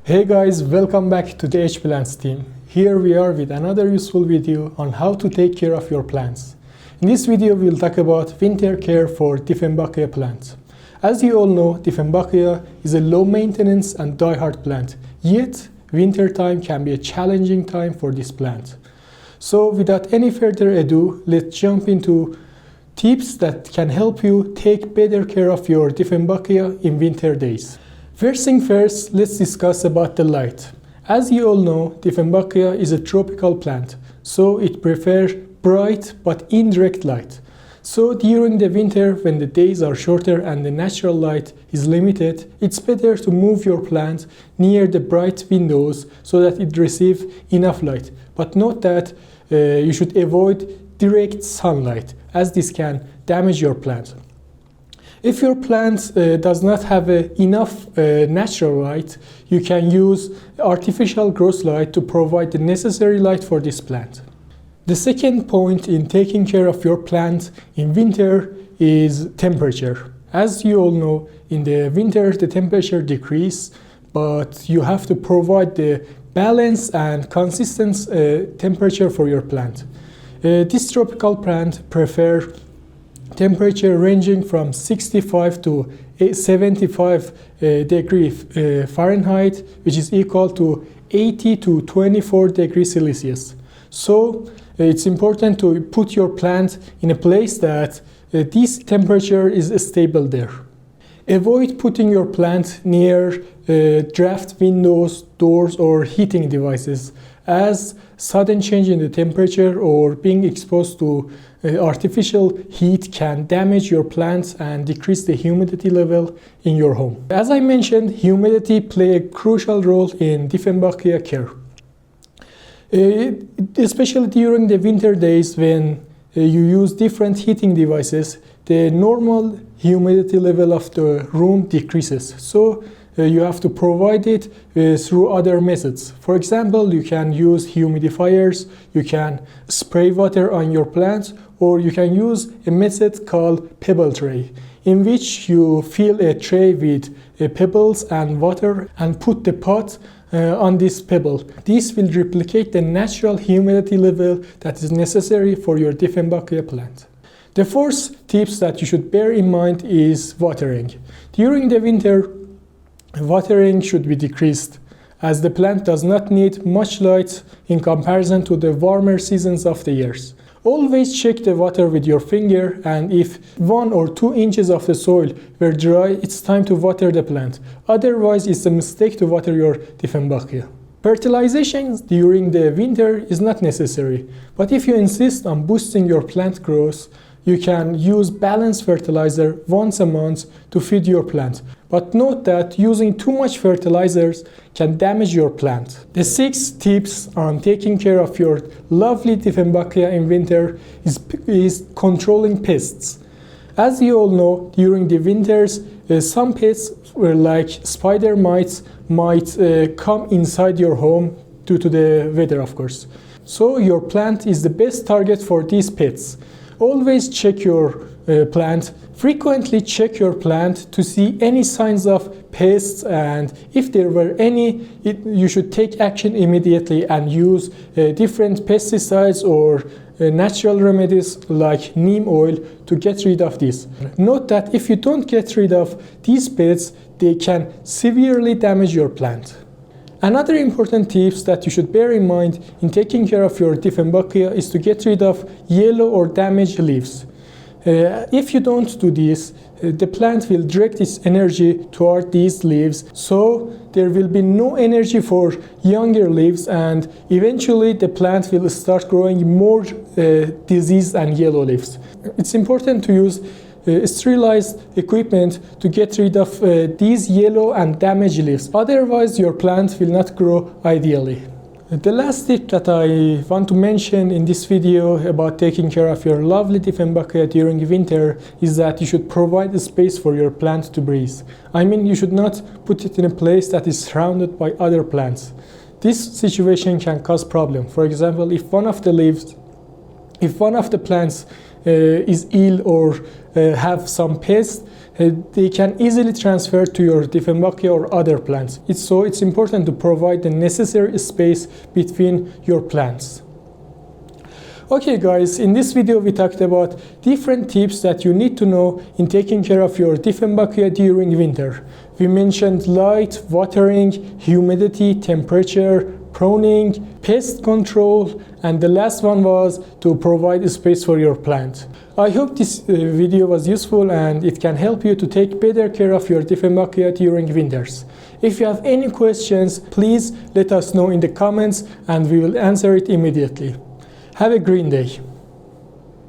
Hey guys, welcome back to the thplants team. Here we are with another useful video on how to take care of your plants. In this video we'll talk about winter care for Dieffenbachia plant. As you all know, Dieffenbachia is a low maintenance and die-hard plant, yet winter time can be a challenging time for this plant. So without any further ado, let's jump into tips that can help you take better care of your Dieffenbachia in winter days. First thing first, let's discuss about the light. As you all know, Dieffenbachia is a tropical plant, so it prefers bright but indirect light. So during the winter, when the days are shorter and the natural light is limited, it's better to move your plant near the bright windows so that it receives enough light. But note that you should avoid direct sunlight, as this can damage your plant. If your plant does not have enough natural light, you can use artificial growth light to provide the necessary light for this plant. The second point in taking care of your plant in winter is temperature. As you all know, in the winter the temperature decreases, but you have to provide the balanced and consistent temperature for your plant. This tropical plant prefers temperature ranging from 65 to 75 degrees Fahrenheit, which is equal to 80 to 24 degrees Celsius. So it's important to put your plant in a place that this temperature is stable there. Avoid putting your plant near draft windows, doors, or heating devices, as sudden change in the temperature or being exposed to artificial heat can damage your plants and decrease the humidity level in your home. As I mentioned, humidity plays a crucial role in Dieffenbachia care. Especially during the winter days when you use different heating devices, the normal humidity level of the room decreases. So you have to provide it through other methods. For example, you can use humidifiers, you can spray water on your plants, or you can use a method called pebble tray, in which you fill a tray with pebbles and water and put the pot on this pebble. This will replicate the natural humidity level that is necessary for your Dieffenbachia plant. The fourth tips that you should bear in mind is watering. During the winter, watering should be decreased, as the plant does not need much light in comparison to the warmer seasons of the years. Always check the water with your finger, and if 1 or 2 inches of the soil were dry, it's time to water the plant. Otherwise, it's a mistake to water your Dieffenbachia. Fertilization during the winter is not necessary, but if you insist on boosting your plant growth, you can use balanced fertilizer once a month to feed your plant. But note that using too much fertilizers can damage your plant. The sixth tips on taking care of your lovely Dieffenbachia in winter is controlling pests. As you all know, during the winters, some pests like spider mites might come inside your home due to the weather, of course. So your plant is the best target for these pests. Always check your plant. Frequently check your plant to see any signs of pests, and if there were any, you should take action immediately and use different pesticides or natural remedies like neem oil to get rid of this. Note that if you don't get rid of these pests, they can severely damage your plant. Another important tips that you should bear in mind in taking care of your Dieffenbachia is to get rid of yellow or damaged leaves. If you don't do this, the plant will direct its energy toward these leaves, so there will be no energy for younger leaves, and eventually the plant will start growing more diseased and yellow leaves. It's important to use sterilized equipment to get rid of these yellow and damaged leaves. Otherwise, your plant will not grow ideally. The last tip that I want to mention in this video about taking care of your lovely Dieffenbachia during winter is that you should provide a space for your plant to breathe. I mean, you should not put it in a place that is surrounded by other plants. This situation can cause problems. For example, if one of the plants is ill or have some pests, they can easily transfer to your Dieffenbachia or other plants. It's important to provide the necessary space between your plants. Okay guys, in this video we talked about different tips that you need to know in taking care of your Dieffenbachia during winter. We mentioned light, watering, humidity, temperature, pruning, pest control, and the last one was to provide space for your plant. I hope this video was useful and it can help you to take better care of your Dieffenbachia during winters. If you have any questions, please let us know in the comments and we will answer it immediately. Have a green day.